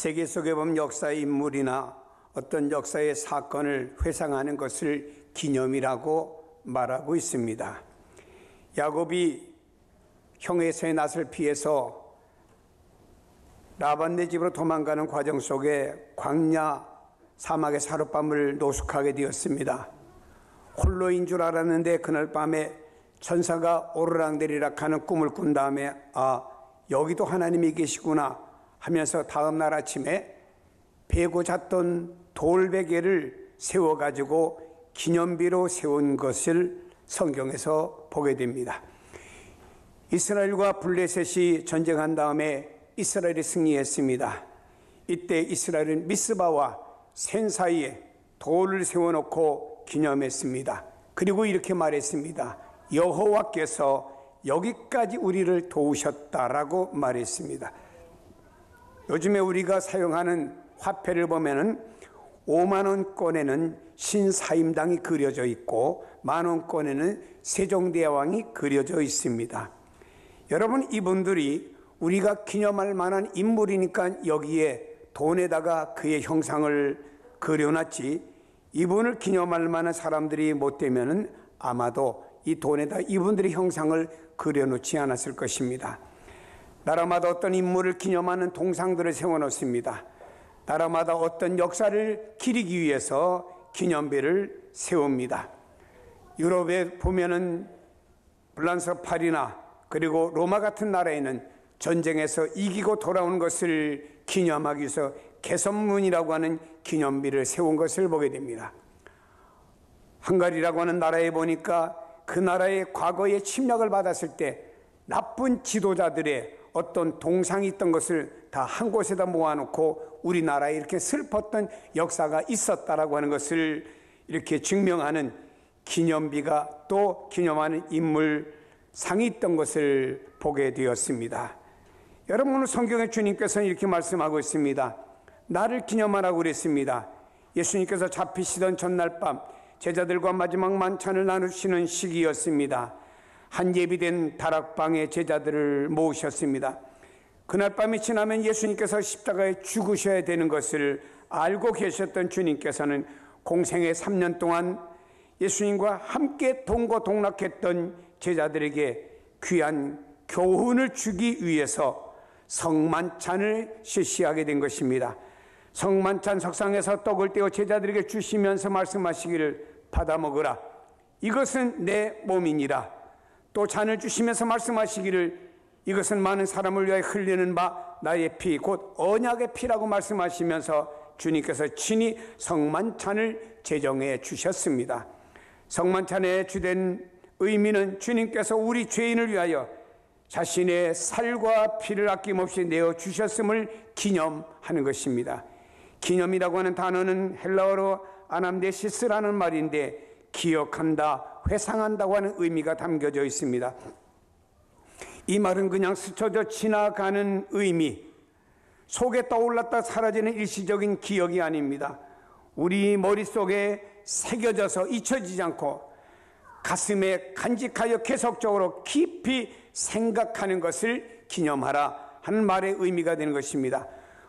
세계 속에 보면 역사의 인물이나 어떤 역사의 사건을 회상하는 것을 기념이라고 말하고 있습니다. 야곱이 형의 에서의 낯을 피해서 라반네 집으로 도망가는 과정 속에 광야 사막의 하룻밤을 노숙하게 되었습니다. 홀로인 줄 알았는데 그날 밤에 천사가 오르락내리락 하는 꿈을 꾼 다음에 여기도 하나님이 계시구나 하면서 다음 날 아침에 베고 잤던 돌베개를 세워가지고 기념비로 세운 것을 성경에서 보게 됩니다. 이스라엘과 블레셋이 전쟁한 다음에 이스라엘이 승리했습니다. 이때 이스라엘은 미스바와 센 사이에 돌을 세워놓고 기념했습니다. 그리고 이렇게 말했습니다. 여호와께서 여기까지 우리를 도우셨다라고 말했습니다. 요즘에 우리가 사용하는 화폐를 보면은 5만원권에는 신사임당이 그려져 있고 만원권에는 세종대왕이 그려져 있습니다. 여러분, 이분들이 우리가 기념할 만한 인물이니까 여기에 돈에다가 그의 형상을 그려놨지, 이분을 기념할 만한 사람들이 못 되면은 아마도 이 돈에다 이분들의 형상을 그려놓지 않았을 것입니다. 나라마다 어떤 인물을 기념하는 동상들을 세워놓습니다. 나라마다 어떤 역사를 기리기 위해서 기념비를 세웁니다. 유럽에 보면은 프랑스 파리나 그리고 로마 같은 나라에는 전쟁에서 이기고 돌아온 것을 기념하기 위해서 개선문이라고 하는 기념비를 세운 것을 보게 됩니다. 헝가리라고 하는 나라에 보니까 그 나라의 과거에 침략을 받았을 때 나쁜 지도자들의 어떤 동상이 있던 것을 다 한 곳에다 모아놓고 우리나라에 이렇게 슬펐던 역사가 있었다라고 하는 것을 이렇게 증명하는 기념비가 또 기념하는 인물 상이 있던 것을 보게 되었습니다. 여러분, 오늘 성경에 주님께서는 이렇게 말씀하고 있습니다. 나를 기념하라고 그랬습니다. 예수님께서 잡히시던 전날 밤 제자들과 마지막 만찬을 나누시는 시기였습니다. 한 예비된 다락방에 제자들을 모으셨습니다. 그날 밤이 지나면 예수님께서 십자가에 죽으셔야 되는 것을 알고 계셨던 주님께서는 공생의 3년 동안 예수님과 함께 동고동락했던 제자들에게 귀한 교훈을 주기 위해서 성만찬을 실시하게 된 것입니다. 성만찬 석상에서 떡을 떼어 제자들에게 주시면서 말씀하시기를 받아 먹으라. 이것은 내 몸이니라. 또 잔을 주시면서 말씀하시기를 이것은 많은 사람을 위하여 흘리는 바 나의 피 곧 언약의 피라고 말씀하시면서 주님께서 친히 성만찬을 제정해 주셨습니다. 성만찬의 주된 의미는 주님께서 우리 죄인을 위하여 자신의 살과 피를 아낌없이 내어 주셨음을 기념하는 것입니다. 기념이라고 하는 단어는 헬라어로 아남네시스라는 말인데 기억한다, 회상한다고 하는 의미가 담겨져 있습니다. 이 말은 그냥 스쳐져 지나가는 의미, 속에 떠올랐다 사라지는 일시적인 기억이 아닙니다. 우리 머릿속에 새겨져서 잊혀지지 않고 가슴에 간직하여 계속적으로 깊이 생각하는 것을 기념하라 하는 말의 의미가 되는 것입니다.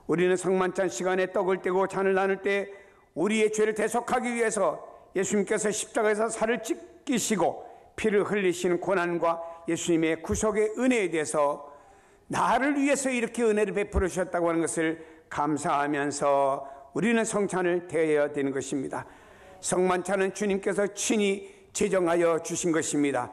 우리는 성만찬 시간에 떡을 떼고 잔을 나눌 때 우리의 죄를 대속하기 위해서 예수님께서 십자가에서 살을 찢기시고 피를 흘리시는 고난과 예수님의 구속의 은혜에 대해서 나를 위해서 이렇게 은혜를 베풀어 주셨다고 하는 것을 감사하면서 우리는 성찬을 대해야 되는 것입니다. 성만찬은 주님께서 친히 제정하여 주신 것입니다.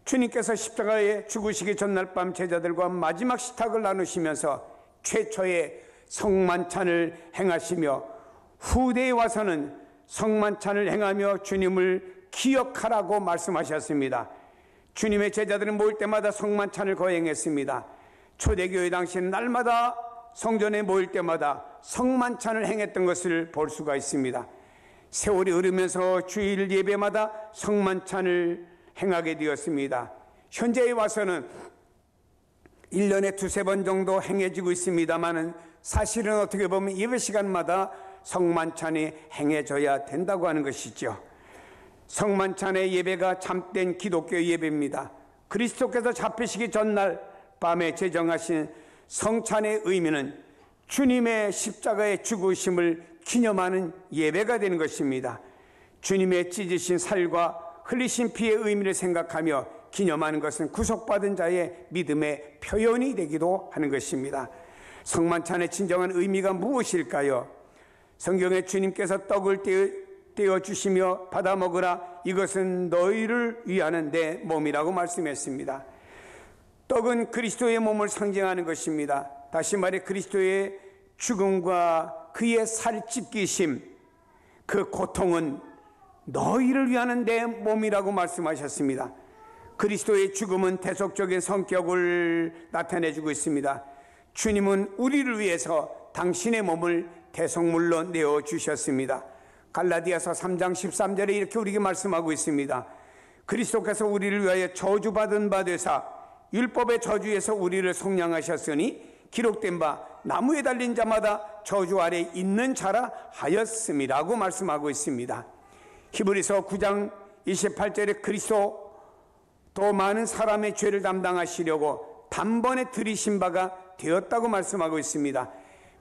주님께서 십자가에 죽으시기 전날 밤 제자들과 마지막 식탁을 나누시면서 최초의 성만찬을 행하시며 후대에 와서는 성만찬을 행하며 주님을 기억하라고 말씀하셨습니다. 주님의 제자들은 모일 때마다 성만찬을 거행했습니다. 초대교회 당시에는 날마다 성전에 모일 때마다 성만찬을 행했던 것을 볼 수가 있습니다. 세월이 흐르면서 주일 예배마다 성만찬을 행하게 되었습니다. 현재에 와서는 1년에 2-3번 정도 행해지고 있습니다만 사실은 어떻게 보면 예배 시간마다 성만찬이 행해져야 된다고 하는 것이죠. 성만찬의 예배가 참된 기독교 예배입니다. 그리스도께서 잡히시기 전날 밤에 제정하신 성찬의 의미는 주님의 십자가의 죽으심을 기념하는 예배가 되는 것입니다. 주님의 찢으신 살과 흘리신 피의 의미를 생각하며 기념하는 것은 구속받은 자의 믿음의 표현이 되기도 하는 것입니다. 성만찬의 진정한 의미가 무엇일까요? 성경에 주님께서 떡을 떼어 주시며 받아 먹으라, 이것은 너희를 위하는 내 몸이라고 말씀했습니다. 떡은 그리스도의 몸을 상징하는 것입니다. 다시 말해 그리스도의 죽음과 그의 살 찢기심, 그 고통은 너희를 위하는 내 몸이라고 말씀하셨습니다. 그리스도의 죽음은 대속적인 성격을 나타내주고 있습니다. 주님은 우리를 위해서 당신의 몸을 대속물로 내어주셨습니다. 갈라디아서 3장 13절에 이렇게 우리에게 말씀하고 있습니다. 그리스도께서 우리를 위하여 저주받은 바 되사 율법의 저주에서 우리를 속량하셨으니 기록된 바 나무에 달린 자마다 저주 아래 있는 자라 하였음이라고 말씀하고 있습니다. 히브리서 9장 28절에 그리스도 또 많은 사람의 죄를 담당하시려고 단번에 들이신 바가 되었다고 말씀하고 있습니다.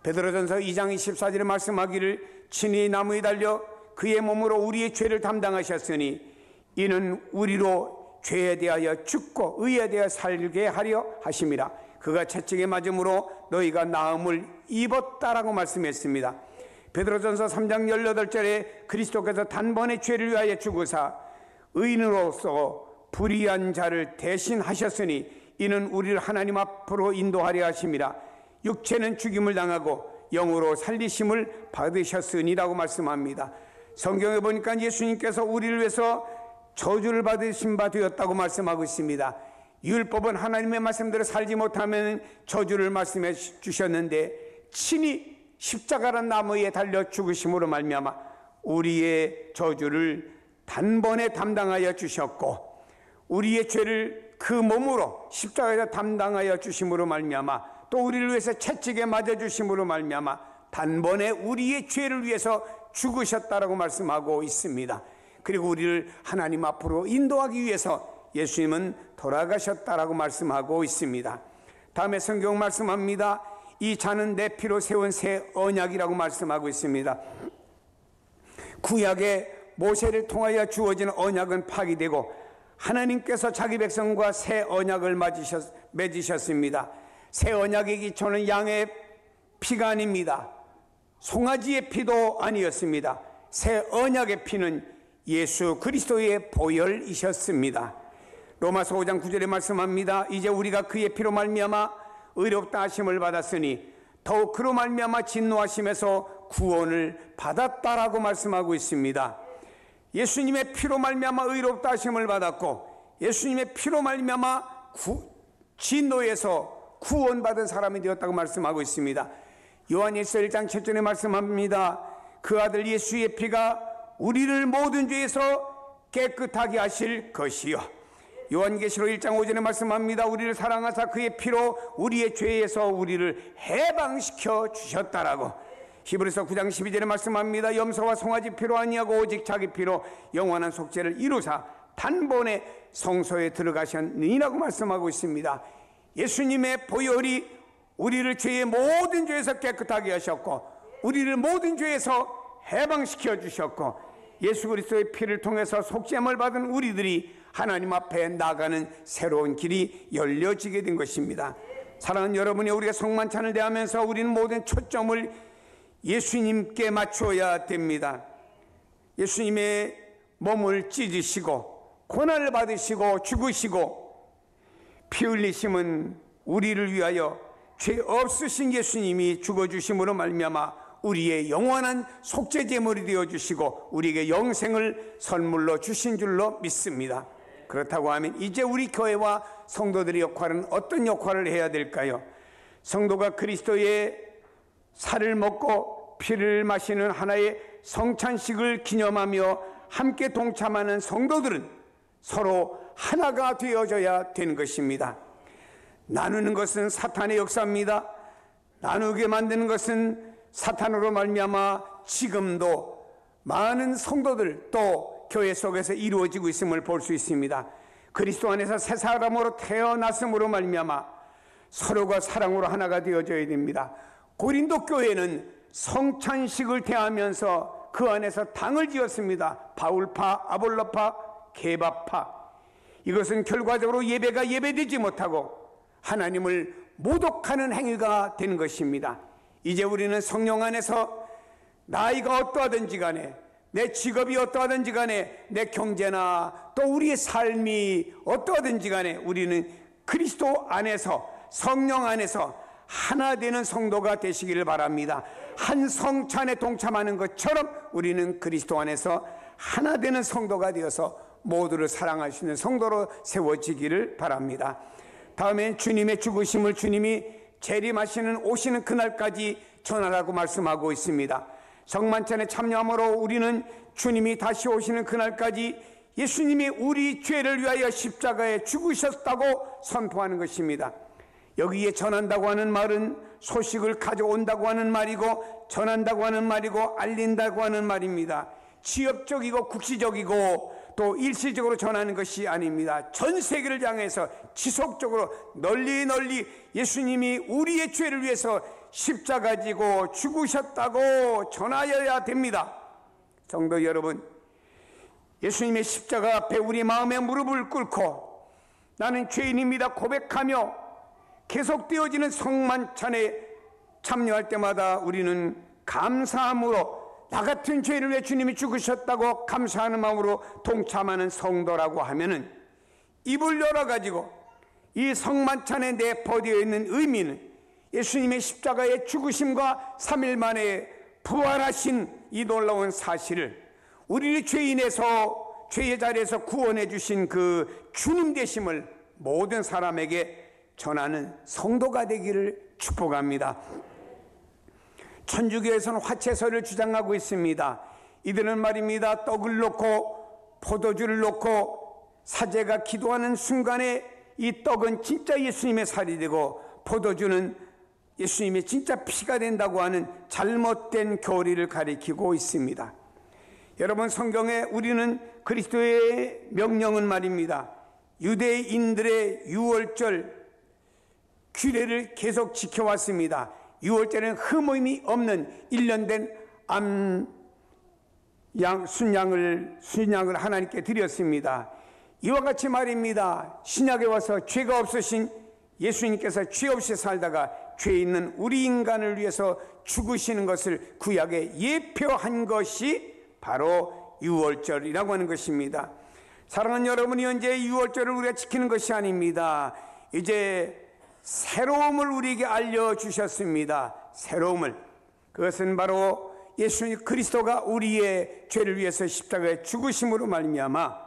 베드로전서 2장 24절에 말씀하기를 친히 나무에 달려 그의 몸으로 우리의 죄를 담당하셨으니 이는 우리로 죄에 대하여 죽고 의에 대하여 살게 하려 하심이라. 그가 채찍에 맞음으로 너희가 나음을 입었다라고 말씀했습니다. 베드로전서 3장 18절에 그리스도께서 단번에 죄를 위하여 죽으사 의인으로서 불의한 자를 대신하셨으니 이는 우리를 하나님 앞으로 인도하려 하심이라. 육체는 죽임을 당하고 영으로 살리심을 받으셨으니라고 말씀합니다. 성경에 보니까 예수님께서 우리를 위해서 저주를 받으신 바 되었다고 말씀하고 있습니다. 율법은 하나님의 말씀대로 살지 못하면 저주를 말씀해 주셨는데 친히 십자가란 나무에 달려 죽으심으로 말미암아 우리의 저주를 단번에 담당하여 주셨고 우리의 죄를 그 몸으로 십자가에서 담당하여 주심으로 말미암아 또 우리를 위해서 채찍에 맞아 주심으로 말미암아 단번에 우리의 죄를 위해서 죽으셨다라고 말씀하고 있습니다. 그리고 우리를 하나님 앞으로 인도하기 위해서 예수님은 돌아가셨다라고 말씀하고 있습니다. 다음에 성경 말씀합니다. 이 잔은 내 피로 세운 새 언약이라고 말씀하고 있습니다. 구약의 모세를 통하여 주어진 언약은 파기되고 하나님께서 자기 백성과 새 언약을 맺으셨습니다. 새 언약의 기초는 양의 피가 아닙니다. 송아지의 피도 아니었습니다. 새 언약의 피는 예수 그리스도의 보혈이셨습니다. 로마서 5장 9절에 말씀합니다. 이제 우리가 그의 피로 말미암아 의롭다 하심을 받았으니 더욱 그로 말미암아 진노하심에서 구원을 받았다라고 말씀하고 있습니다. 예수님의 피로 말미암아 의롭다 하심을 받았고 예수님의 피로 말미암아 진노에서 구원받은 사람이 되었다고 말씀하고 있습니다. 요한일서 1장 7절에 말씀합니다. 그 아들 예수의 피가 우리를 모든 죄에서 깨끗하게 하실 것이요. 요한계시록 1장 5절에 말씀합니다. 우리를 사랑하사 그의 피로 우리의 죄에서 우리를 해방시켜 주셨다라고. 히브리서 9장 12절에 말씀합니다. 염소와 송아지 피로 아니하고 오직 자기 피로 영원한 속죄를 이루사 단번에 성소에 들어가셨느니라고 말씀하고 있습니다. 예수님의 보혈이 우리를 죄의 모든 죄에서 깨끗하게 하셨고 우리를 모든 죄에서 해방시켜 주셨고 예수 그리스도의 피를 통해서 속죄함을 받은 우리들이 하나님 앞에 나가는 새로운 길이 열려지게 된 것입니다. 사랑하는 여러분이 우리가 성만찬을 대하면서 우리는 모든 초점을 예수님께 맞춰야 됩니다. 예수님의 몸을 찢으시고 고난을 받으시고 죽으시고 피 흘리심은 우리를 위하여 죄 없으신 예수님이 죽어주심으로 말미암아 우리의 영원한 속죄 제물이 되어주시고 우리에게 영생을 선물로 주신 줄로 믿습니다. 그렇다고 하면 이제 우리 교회와 성도들의 역할은 어떤 역할을 해야 될까요? 성도가 그리스도의 살을 먹고 피를 마시는 하나의 성찬식을 기념하며 함께 동참하는 성도들은 서로 하나가 되어져야 되는 것입니다. 나누는 것은 사탄의 역사입니다. 나누게 만드는 것은 사탄으로 말미암아 지금도 많은 성도들 또 교회 속에서 이루어지고 있음을 볼 수 있습니다. 그리스도 안에서 새 사람으로 태어났음으로 말미암아 서로가 사랑으로 하나가 되어져야 됩니다. 고린도 교회는 성찬식을 대하면서 그 안에서 당을 지었습니다. 바울파, 아볼로파, 게바파. 이것은 결과적으로 예배가 예배되지 못하고 하나님을 모독하는 행위가 되는 것입니다. 이제 우리는 성령 안에서 나이가 어떠하든지 간에, 내 직업이 어떠하든지 간에, 내 경제나 또 우리의 삶이 어떠하든지 간에 우리는 그리스도 안에서, 성령 안에서 하나 되는 성도가 되시기를 바랍니다. 한 성찬에 동참하는 것처럼 우리는 그리스도 안에서 하나 되는 성도가 되어서 모두를 사랑할 수 있는 성도로 세워지기를 바랍니다. 다음에 주님의 죽으심을 주님이 재림하시는 오시는 그날까지 전하라고 말씀하고 있습니다. 성만찬에 참여함으로 우리는 주님이 다시 오시는 그날까지 예수님이 우리 죄를 위하여 십자가에 죽으셨다고 선포하는 것입니다. 여기에 전한다고 하는 말은 소식을 가져온다고 하는 말이고, 전한다고 하는 말이고, 알린다고 하는 말입니다. 지역적이고 국시적이고 또 일시적으로 전하는 것이 아닙니다. 전 세계를 향해서 지속적으로 널리 예수님이 우리의 죄를 위해서 십자가 지고 죽으셨다고 전하여야 됩니다. 성도 여러분, 예수님의 십자가 앞에 우리 마음의 무릎을 꿇고 나는 죄인입니다 고백하며 계속되어지는 성만찬에 참여할 때마다 우리는 감사함으로 나 같은 죄를 위해 주님이 죽으셨다고 감사하는 마음으로 동참하는 성도라고 하면은, 입을 열어가지고 이 성만찬에 내포되어 있는 의미는 예수님의 십자가의 죽으심과 3일 만에 부활하신 이 놀라운 사실을, 우리를 죄인에서 죄의 자리에서 구원해 주신 그 주님 되심을 모든 사람에게 전하는 성도가 되기를 축복합니다. 천주교에서는 화채설을 주장하고 있습니다. 이들은 말입니다, 떡을 놓고 포도주를 놓고 사제가 기도하는 순간에 이 떡은 진짜 예수님의 살이 되고 포도주는 예수님의 진짜 피가 된다고 하는 잘못된 교리를 가리키고 있습니다. 여러분, 성경에 우리는 그리스도의 명령은 말입니다, 유대인들의 유월절 규례를 계속 지켜왔습니다. 유월절에는 흠음이 없는 1년 된 순양을 하나님께 드렸습니다. 이와 같이 말입니다, 신약에 와서 죄가 없으신 예수님께서 죄 없이 살다가 죄 있는 우리 인간을 위해서 죽으시는 것을 구약에 예표한 것이 바로 유월절이라고 하는 것입니다. 사랑하는 여러분이 현재 유월절을 우리가 지키는 것이 아닙니다. 이제 새로움을 우리에게 알려주셨습니다. 새로움을, 그것은 바로 예수 그리스도가 우리의 죄를 위해서 십자가에 죽으심으로 말미암아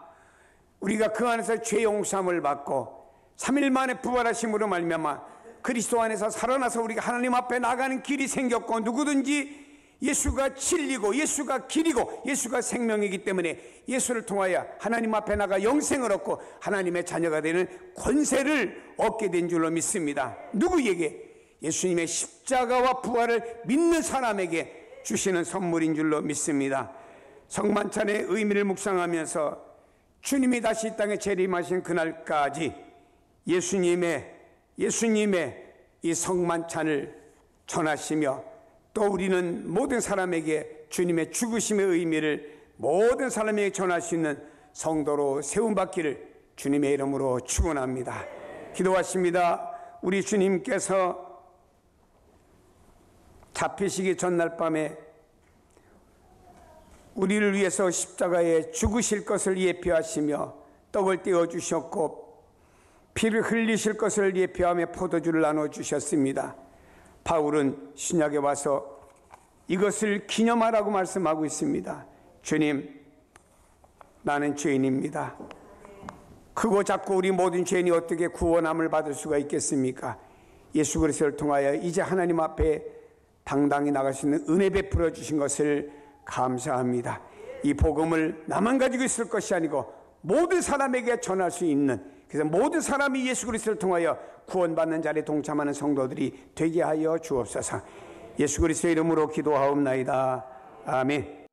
우리가 그 안에서 죄 용서함을 받고 3일 만에 부활하심으로 말미암아 그리스도 안에서 살아나서 우리가 하나님 앞에 나가는 길이 생겼고, 누구든지 예수가 진리고 예수가 길이고 예수가 생명이기 때문에 예수를 통하여 하나님 앞에 나가 영생을 얻고 하나님의 자녀가 되는 권세를 얻게 된 줄로 믿습니다. 누구에게? 예수님의 십자가와 부활을 믿는 사람에게 주시는 선물인 줄로 믿습니다. 성만찬의 의미를 묵상하면서 주님이 다시 이 땅에 재림하신 그날까지 예수님의 이 성만찬을 전하시며, 또 우리는 모든 사람에게 주님의 죽으심의 의미를 모든 사람에게 전할 수 있는 성도로 세움받기를 주님의 이름으로 축원합니다. 기도하십니다. 우리 주님께서 잡히시기 전날 밤에 우리를 위해서 십자가에 죽으실 것을 예표하시며 떡을 떼어주셨고 피를 흘리실 것을 예표하며 포도주를 나눠주셨습니다. 바울은 신약에 와서 이것을 기념하라고 말씀하고 있습니다. 주님, 나는 죄인입니다. 크고 작고 우리 모든 죄인이 어떻게 구원함을 받을 수가 있겠습니까? 예수 그리스도를 통하여 이제 하나님 앞에 당당히 나갈 수 있는 은혜 베풀어 주신 것을 감사합니다. 이 복음을 나만 가지고 있을 것이 아니고 모든 사람에게 전할 수 있는, 그래서 모든 사람이 예수 그리스도를 통하여 구원받는 자리에 동참하는 성도들이 되게 하여 주옵소서. 예수 그리스도의 이름으로 기도하옵나이다. 아멘.